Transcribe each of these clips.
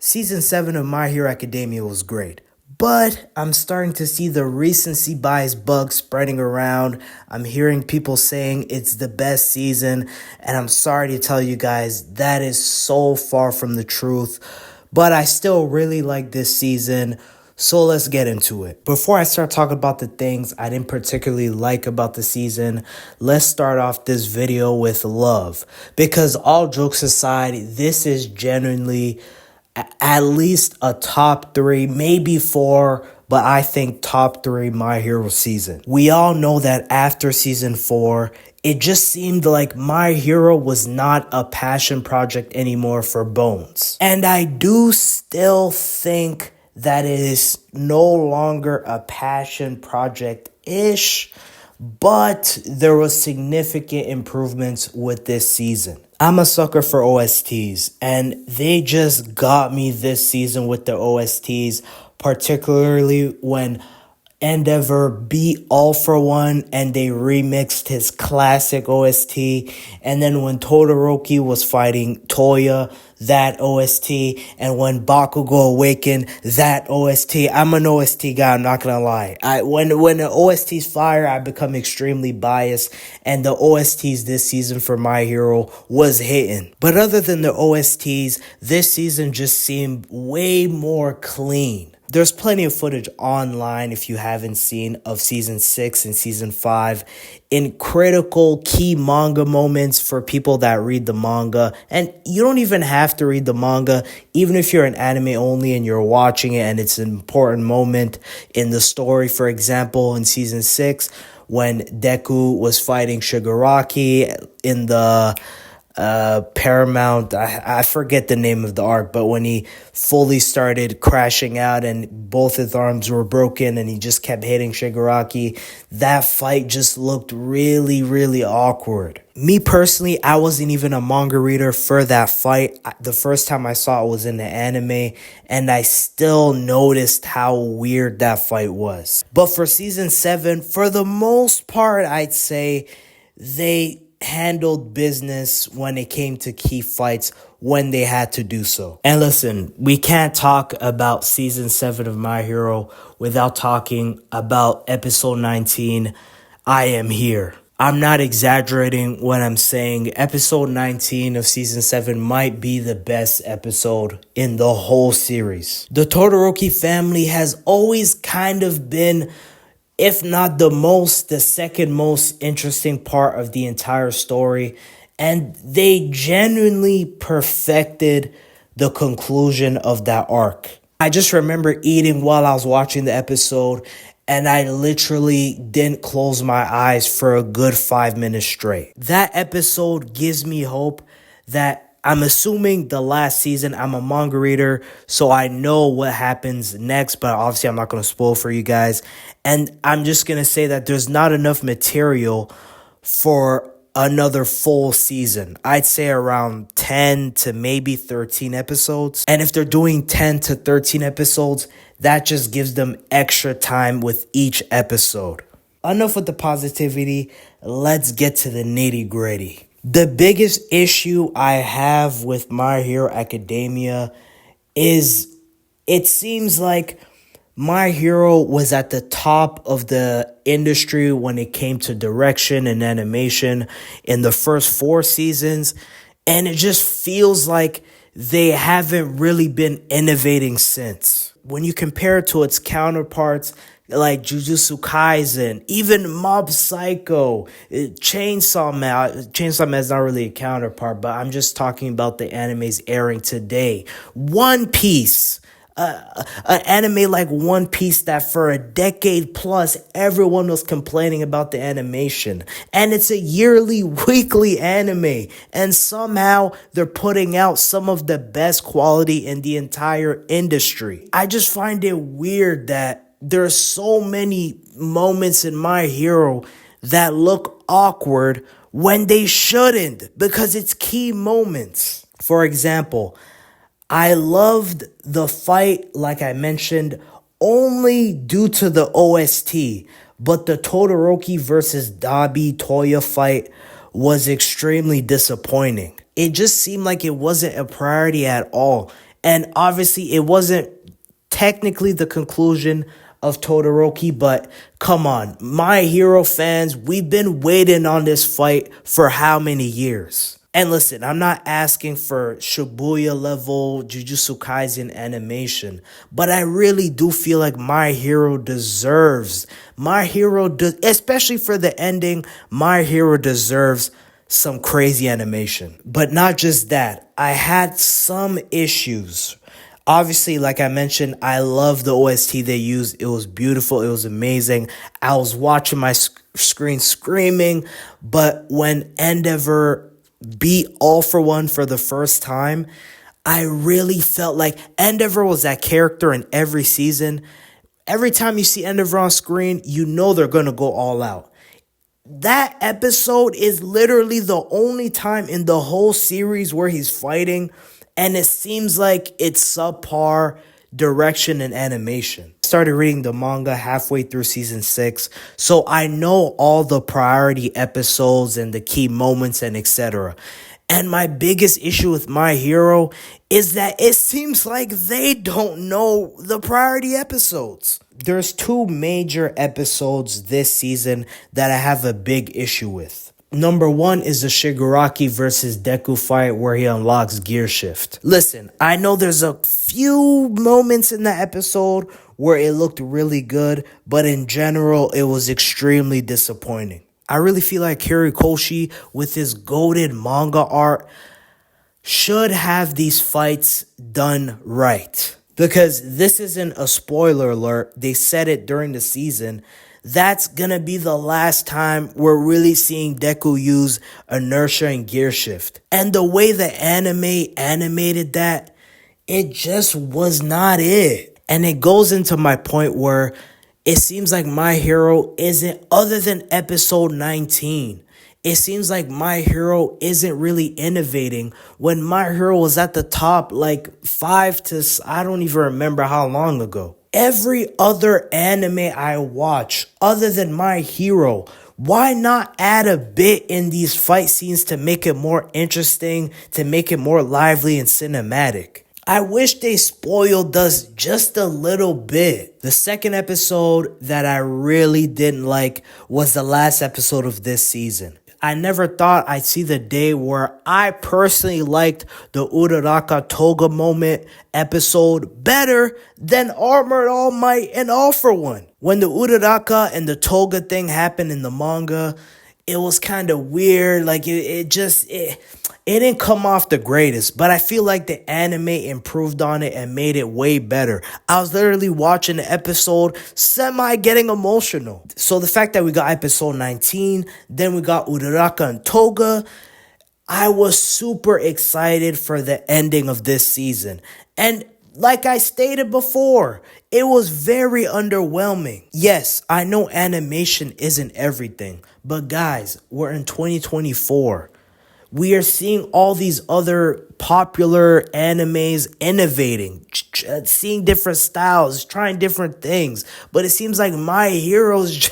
Season 7 of My Hero Academia was great, but I'm starting to see the recency bias bug spreading around. I'm hearing people saying it's the best season, and I'm sorry to tell you guys that is so far from the truth, but I still really like this season. So let's get into it. Before I start talking about the things I didn't particularly like about the season, let's start off this video with love. Because all jokes aside, this is genuinely at least a top 3, maybe 4, but I think top 3 My Hero season. We all know that after season 4, it just seemed like My Hero was not a passion project anymore for Bones. And I do still think that it is no longer a passion project-ish, but there was significant improvements with this season. I'm a sucker for OSTs, and they just got me this season with the OSTs, particularly when Endeavor beat All For One and they remixed his classic OST. And then when Todoroki was fighting Toya, that OST. And when Bakugo awakened, that OST. I'm an OST guy, I'm not gonna lie. When the OSTs fire, I become extremely biased. And the OSTs this season for My Hero was hitting. But other than the OSTs, this season just seemed way more clean. There's plenty of footage online, if you haven't seen, of season 6 and season 5 in critical key manga moments for people that read the manga. And you don't even have to read the manga, even if you're an anime only and you're watching it and it's an important moment in the story. For example, in season 6, when Deku was fighting Shigaraki in the Paramount, I forget the name of the arc, but when he fully started crashing out and both his arms were broken and he just kept hitting Shigaraki, that fight just looked really, really awkward. Me personally, I wasn't even a manga reader for that fight. The first time I saw it was in the anime, and I still noticed how weird that fight was. But for season 7, for the most part, I'd say they handled business when it came to key fights when they had to do so. And listen, we can't talk about season 7 of My Hero without talking about episode 19, I Am Here. I'm not exaggerating when I'm saying episode 19 of season 7 might be the best episode in the whole series. The Todoroki family has always kind of been, if not the second most interesting part of the entire story. And they genuinely perfected the conclusion of that arc. I just remember eating while I was watching the episode, and I literally didn't close my eyes for a good 5 minutes straight. That episode gives me hope that, I'm assuming the last season, I'm a manga reader, so I know what happens next, but obviously I'm not going to spoil for you guys. And I'm just going to say that there's not enough material for another full season. I'd say around 10 to maybe 13 episodes. And if they're doing 10 to 13 episodes, that just gives them extra time with each episode. Enough with the positivity, let's get to the nitty-gritty. The biggest issue I have with My Hero Academia is it seems like My Hero was at the top of the industry when it came to direction and animation in the first 4 seasons, and it just feels like they haven't really been innovating since. When you compare it to its counterparts like Jujutsu Kaisen, even Mob Psycho, Chainsaw Man is not really a counterpart, but I'm just talking about the animes airing today. One Piece, an anime like One Piece that for a decade plus everyone was complaining about the animation, and it's a yearly, weekly anime, and somehow they're putting out some of the best quality in the entire industry. I just find it weird that there are so many moments in My Hero that look awkward when they shouldn't, because it's key moments. For example, I loved the fight, like I mentioned, only due to the OST, but the Todoroki versus Dabi Toya fight was extremely disappointing. It just seemed like it wasn't a priority at all. And obviously, it wasn't technically the conclusion of Todoroki, but come on, My Hero fans, we've been waiting on this fight for how many years? And listen, I'm not asking for Shibuya level Jujutsu Kaisen animation, but I really do feel like My Hero deserves, especially for the ending, My Hero deserves some crazy animation. But not just that, I had some issues. Obviously, like I mentioned, I love the OST they used. It was beautiful. It was amazing. I was watching my screen screaming, but when Endeavor beat All For One for the first time, I really felt like Endeavor was that character in every season. Every time you see Endeavor on screen, you know they're going to go all out. That episode is literally the only time in the whole series where he's fighting, and it seems like it's subpar direction and animation. I started reading the manga halfway through season 6, so I know all the priority episodes and the key moments and etc. And my biggest issue with My Hero is that it seems like they don't know the priority episodes. There's 2 major episodes this season that I have a big issue with. Number 1 is the Shigaraki versus Deku fight where he unlocks Gear Shift. Listen, I know there's a few moments in the episode where it looked really good, but in general, it was extremely disappointing. I really feel like Horikoshi, with his goated manga art, should have these fights done right. Because this isn't a spoiler alert, they said it during the season. That's gonna be the last time we're really seeing Deku use inertia and gear shift. And the way the anime animated that, it just was not it. And it goes into my point where it seems like My Hero isn't, other than episode 19, it seems like My Hero isn't really innovating when My Hero was at the top like 5 to, I don't even remember how long ago. Every other anime I watch, other than My Hero, why not add a bit in these fight scenes to make it more interesting, to make it more lively and cinematic? I wish they spoiled us just a little bit. The second episode that I really didn't like was the last episode of this season. I never thought I'd see the day where I personally liked the Uraraka Toga moment episode better than Armored All Might and All For One. When the Uraraka and the Toga thing happened in the manga, it was kind of weird. Like it didn't come off the greatest, but I feel like the anime improved on it and made it way better. I was literally watching the episode, getting emotional. So the fact that we got episode 19, then we got Uraraka and Toga, I was super excited for the ending of this season. And like I stated before, it was very underwhelming. Yes, I know animation isn't everything, but guys, we're in 2024. We are seeing all these other popular animes innovating, seeing different styles, trying different things. But it seems like My Heroes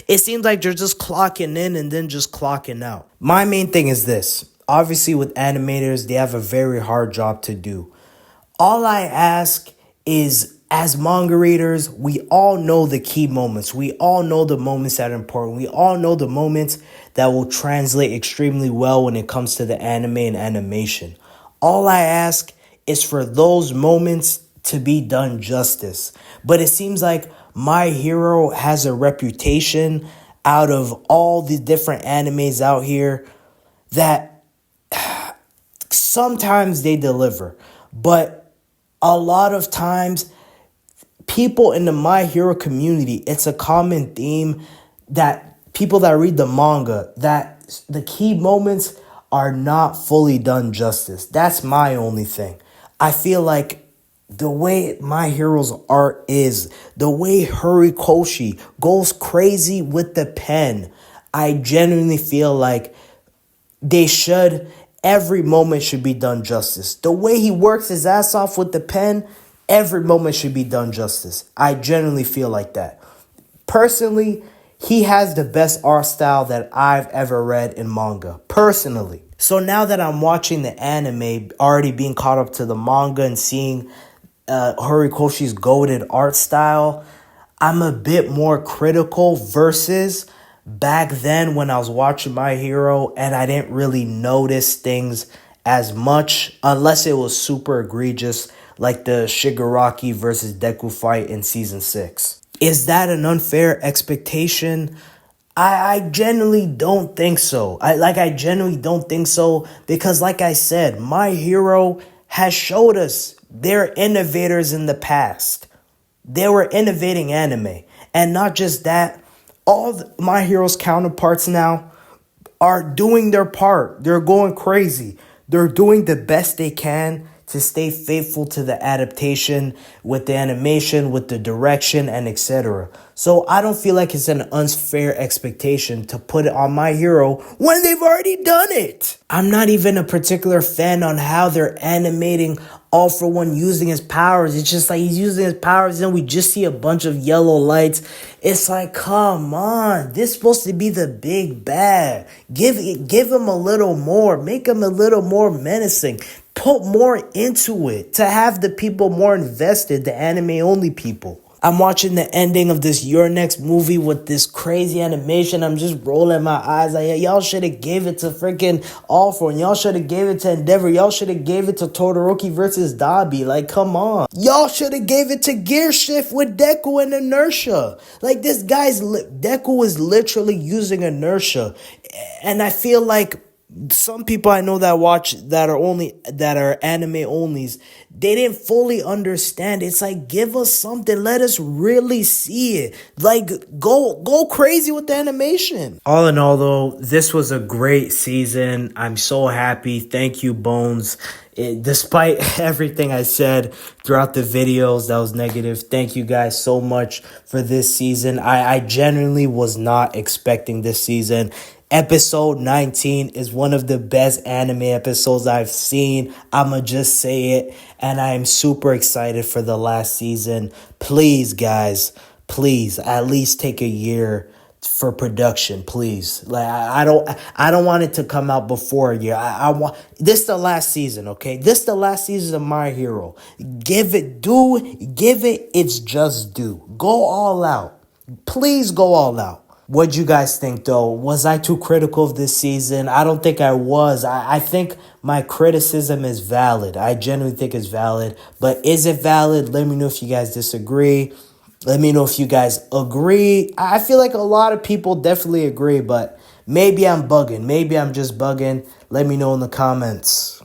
it seems like they're just clocking in and then just clocking out. My main thing is this. Obviously, with animators, they have a very hard job to do. All I ask is, as manga readers, we all know the key moments. We all know the moments that are important. We all know the moments that will translate extremely well when it comes to the anime and animation. All I ask is for those moments to be done justice. But it seems like My Hero has a reputation out of all the different animes out here that sometimes they deliver. But a lot of times, people in the My Hero community, it's a common theme that people that read the manga, that the key moments are not fully done justice. That's my only thing. I feel like the way My Hero's art is, the way Horikoshi goes crazy with the pen, I genuinely feel like every moment should be done justice. The way he works his ass off with the pen, every moment should be done justice. I genuinely feel like that. Personally, he has the best art style that I've ever read in manga. Personally. So now that I'm watching the anime, already being caught up to the manga and seeing Horikoshi's goated art style, I'm a bit more critical versus back then when I was watching My Hero and I didn't really notice things as much unless it was super egregious, like the Shigaraki versus Deku fight in season 6. Is that an unfair expectation? I genuinely don't think so. I genuinely don't think so because, like I said, My Hero has showed us they're innovators in the past. They were innovating anime. And not just that, My Hero's counterparts now are doing their part. They're going crazy. They're doing the best they can to stay faithful to the adaptation with the animation, with the direction, and etc. So I don't feel like it's an unfair expectation to put it on My Hero when they've already done it. I'm not even a particular fan on how they're animating All For One using his powers. It's just like he's using his powers and we just see a bunch of yellow lights. It's like, come on, this is supposed to be the big bad. Give him a little more. Make him a little more menacing. Put more into it to have the people more invested, the anime only people. I'm watching the ending of this Your Next movie with this crazy animation. I'm just rolling my eyes like, y'all should have gave it to freaking All For One. Y'all should have gave it to Endeavor. Y'all should have gave it to Todoroki versus Dabi. Like, come on. Y'all should have gave it to Gear Shift with Deku and Inertia. Like, this guy's Deku is literally using Inertia. And I feel like some people I know that watch that are anime onlys, they didn't fully understand. It's like, give us something, let us really see it. Like, go crazy with the animation. All in all, though, this was a great season. I'm so happy. Thank you, Bones. Despite everything I said throughout the videos that was negative, thank you guys so much for this season. I genuinely was not expecting this season. Episode 19 is one of the best anime episodes I've seen. I'ma just say it. And I'm super excited for the last season. Please, guys, please, at least take a year for production, please. Like, I don't want it to come out before a year. I want this the last season, okay? This the last season of My Hero. Give it its just due. Go all out. Please go all out. What'd you guys think, though? Was I too critical of this season? I don't think I was. I think my criticism is valid. I genuinely think it's valid. But is it valid? Let me know if you guys disagree. Let me know if you guys agree. I feel like a lot of people definitely agree, but maybe I'm bugging. Maybe I'm just bugging. Let me know in the comments.